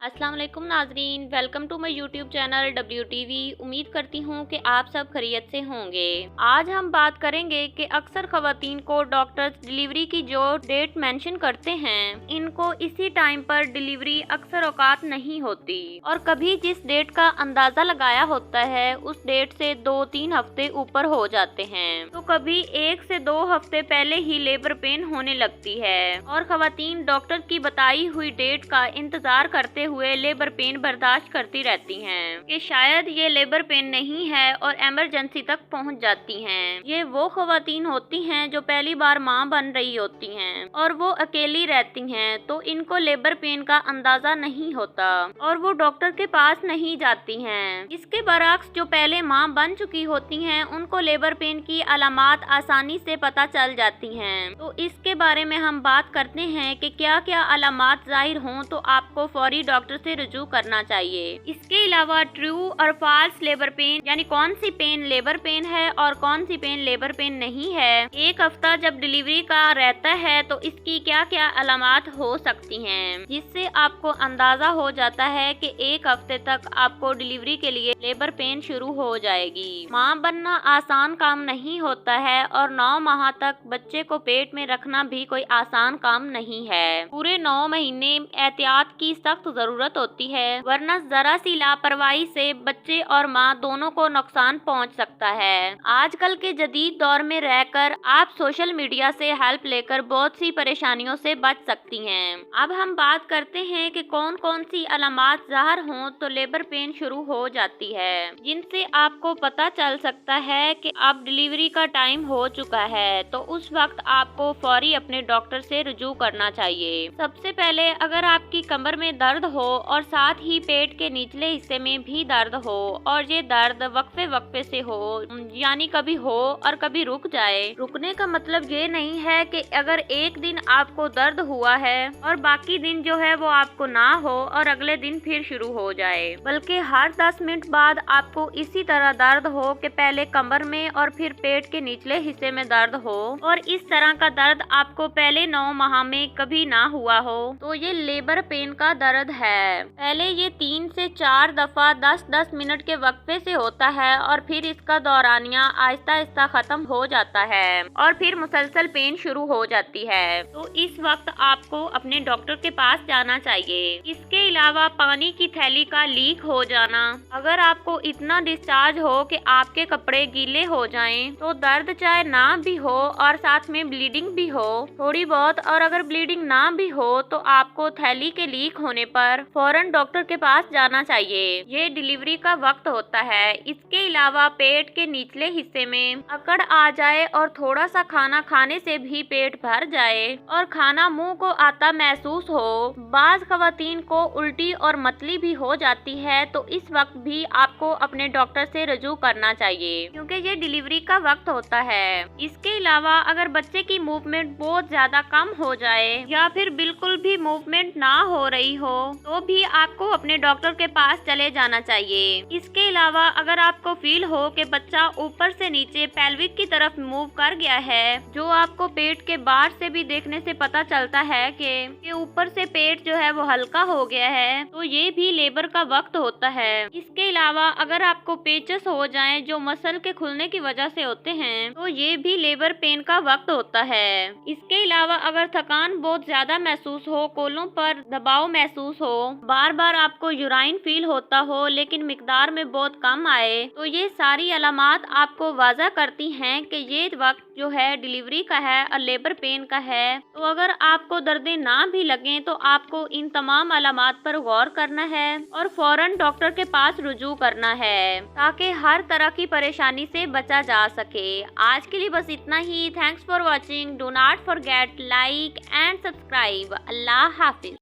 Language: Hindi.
अस्सलाम वालेकुम नाजरीन, welcome to my YouTube channel WTV। उम्मीद करती हूँ कि आप सब खैरियत से होंगे। आज हम बात करेंगे कि अक्सर खवातीन को डॉक्टर्स डिलीवरी की जो डेट मेंशन करते हैं, इनको इसी टाइम पर डिलीवरी अक्सर औकात नहीं होती और कभी जिस डेट का अंदाजा लगाया होता है उस डेट से 2-3 हफ्ते ऊपर हो जाते हैं, तो कभी 1 से 2 हफ्ते पहले ही लेबर पेन होने लगती है और खवातीन डॉक्टर की बताई हुई डेट का इंतजार करते हुए लेबर पेन बर्दाश्त करती रहती हैं कि शायद ये लेबर पेन नहीं है और इमरजेंसी तक पहुंच जाती हैं। ये वो खवातीन होती हैं जो पहली बार मां बन रही होती हैं और वो अकेली रहती हैं, तो इनको लेबर पेन का अंदाजा नहीं होता और वो डॉक्टर के पास नहीं जाती हैं। इसके बरअक्स जो पहले मां बन चुकी होती हैं उनको लेबर पेन की अलामात आसानी से पता चल जाती हैं। तो इसके बारे में हम बात करते हैं कि क्या क्या अलामात जाहिर हों तो आपको फौरी डॉक्टर से रुजू करना चाहिए। इसके अलावा ट्रू और फॉल्स लेबर पेन, यानी कौन सी पेन लेबर पेन है और कौन सी पेन लेबर पेन नहीं है, एक हफ्ता जब डिलीवरी का रहता है तो इसकी क्या क्या अलामात हो सकती हैं, जिससे आपको अंदाजा हो जाता है कि एक हफ्ते तक आपको डिलीवरी के लिए लेबर पेन शुरू हो जाएगी। माँ बनना आसान काम नहीं होता है और 9 माह तक बच्चे को पेट में रखना भी कोई आसान काम नहीं है। पूरे 9 महीने एहतियात की सख्त जरूरत होती है, वरना जरा सी लापरवाही से बच्चे और माँ दोनों को नुकसान पहुंच सकता है। आजकल के जदीद दौर में रहकर आप सोशल मीडिया से हेल्प लेकर बहुत सी परेशानियों से बच सकती हैं। अब हम बात करते हैं कि कौन कौन सी अलामात ज़ाहिर हों तो लेबर पेन शुरू हो जाती है, जिनसे आपको पता चल सकता है कि अब डिलीवरी का टाइम हो चुका है, तो उस वक्त आपको फौरी अपने डॉक्टर से रुजू करना चाहिए। सबसे पहले अगर आपकी कमर में दर्द हो और साथ ही पेट के निचले हिस्से में भी दर्द हो और ये दर्द वक्फे वक्फे से हो, यानी कभी हो और कभी रुक जाए। रुकने का मतलब ये नहीं है कि अगर एक दिन आपको दर्द हुआ है और बाकी दिन जो है वो आपको ना हो और अगले दिन फिर शुरू हो जाए, बल्कि हर 10 मिनट बाद आपको इसी तरह दर्द हो कि पहले कमर में और फिर पेट के निचले हिस्से में दर्द हो और इस तरह का दर्द आपको पहले 9 माह में कभी ना हुआ हो, तो ये लेबर पेन का दर्द है। पहले ये 3 से 4 दफा 10-10 मिनट के वक्फे से होता है और फिर इसका दौरानिया आहिस्ता आहिस्ता खत्म हो जाता है और फिर मुसलसल पेन शुरू हो जाती है, तो इस वक्त आपको अपने डॉक्टर के पास जाना चाहिए। इसके अलावा पानी की थैली का लीक हो जाना, अगर आपको इतना डिस्चार्ज हो कि आपके कपड़े गीले हो जाएं, तो दर्द चाहे ना भी हो और साथ में ब्लीडिंग भी हो थोड़ी बहुत, और अगर ब्लीडिंग ना भी हो तो आपको थैली के लीक होने पर फौरन डॉक्टर के पास जाना चाहिए। ये डिलीवरी का वक्त होता है। इसके अलावा पेट के निचले हिस्से में अकड़ आ जाए और थोड़ा सा खाना खाने से भी पेट भर जाए और खाना मुंह को आता महसूस हो, बाज खवातीन को उल्टी और मतली भी हो जाती है, तो इस वक्त भी आपको अपने डॉक्टर से रुजू करना चाहिए, क्योंकि ये डिलीवरी का वक्त होता है। इसके अलावा अगर बच्चे की मूवमेंट बहुत ज्यादा कम हो जाए या फिर बिल्कुल भी मूवमेंट ना हो रही हो, तो भी आपको अपने डॉक्टर के पास चले जाना चाहिए। इसके अलावा अगर आपको फील हो कि बच्चा ऊपर से नीचे पेल्विक की तरफ मूव कर गया है, जो आपको पेट के बाहर से भी देखने से पता चलता है कि ऊपर से पेट जो है वो हल्का हो गया है, तो ये भी लेबर का वक्त होता है। इसके अलावा अगर आपको पेचस हो जाएं जो मसल के खुलने की वजह से होते हैं, तो ये भी लेबर पेन का वक्त होता है। इसके अलावा अगर थकान बहुत ज्यादा महसूस हो, कोलों पर दबाव महसूस हो, बार बार आपको यूराइन फील होता हो लेकिन मिकदार में बहुत कम आए, तो ये सारी अलामात आपको वाज़ा करती हैं कि ये वक्त जो है डिलीवरी का है और लेबर पेन का है। तो अगर आपको दर्दें ना भी लगें तो आपको इन तमाम अलामात पर गौर करना है और फौरन डॉक्टर के पास रुजू करना है, ताकि हर तरह की परेशानी से बचा जा सके। आज के लिए बस इतना ही। Thanks for watching. Do not forget like and subscribe. Allah Hafiz.